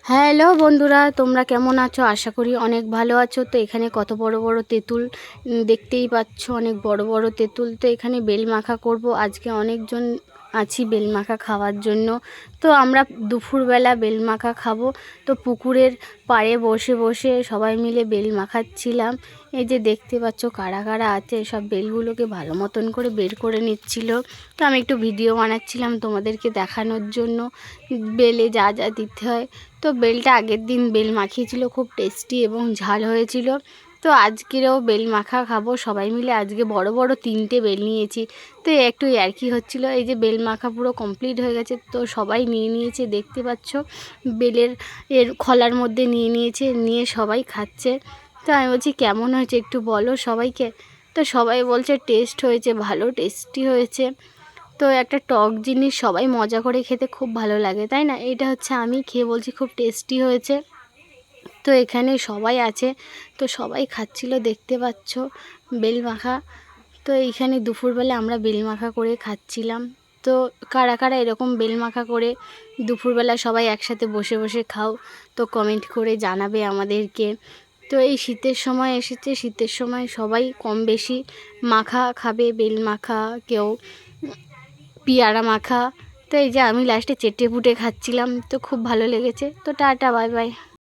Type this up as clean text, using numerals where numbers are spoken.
Hello বন্ধুরা, তোমরা কেমন আছো? আশা করি অনেক ভালো আছো। তো এখানে কত বড় বড় তেঁতুল দেখতেই পাচ্ছ, অনেক বড় বড় তেঁতুল। তো এখানে বেল মাখা করব। আজকে অনেকজন আছি বেল মাখা খাওয়ার জন্য। তো আমরা দুপুরবেলা বেল মাখা খাবো। তো পুকুরের পাড়ে বসে বসে সবাই মিলে বেল মাখাচ্ছিলাম। এই যে দেখতে পাচ্ছ কারা কারা আছে, সব বেলগুলোকে ভালো মতন করে বের করে নিচ্ছিল। তো আমি একটু ভিডিও বানাচ্ছিলাম তোমাদেরকে দেখানোর জন্য বেলে যা যা দিতে হয়। তো বেলটা আগের দিন বেল মাখিয়েছিল, খুব টেস্টি এবং ঝাল হয়েছিল। তো আজকেরও বেল মাখা খাবো সবাই মিলে। আজকে বড় বড় 3টে বেল নিয়েছি। তো একটু ইয়ার্কি হচ্ছিল। এই যে বেল মাখা পুরো কমপ্লিট হয়ে গেছে। তো সবাই নিয়ে নিয়েছে, দেখতে পাচ্ছ বেলের খলার মধ্যে নিয়ে নিয়েছে, নিয়ে সবাই খাচ্ছে। তো আমি বলছি কেমন হয়েছে একটু বলো সবাইকে। তো সবাই বলছে টেস্ট হয়েছে, ভালো টেস্টি হয়েছে। তো একটা টক জিনিস সবাই মজা করে খেতে খুব ভালো লাগে, তাই না? এটা হচ্ছে আমি খেয়ে বলছি খুব টেস্টি হয়েছে। তো এখানে সবাই আছে, তো সবাই খাচ্ছিল, দেখতে পাচ্ছ বেল মাখা। তো এইখানে দুপুরবেলা আমরা বেল মাখা করে খাচ্ছিলাম। তো কারা কারা এরকম বেল মাখা করে দুপুরবেলা সবাই একসাথে বসে বসে খাও, তো কমেন্ট করে জানাবে আমাদেরকে। তো এই শীতের সময় এসেছে, শীতের সময় সবাই কম বেশি মাখা খাবে, বেল মাখা, কেউ পেয়ারা মাখা। তো এই যে আমি লাস্টে চেটে পুটে খাচ্ছিলাম, তো খুব ভালো লেগেছে। তো টাটা, বাই বাই।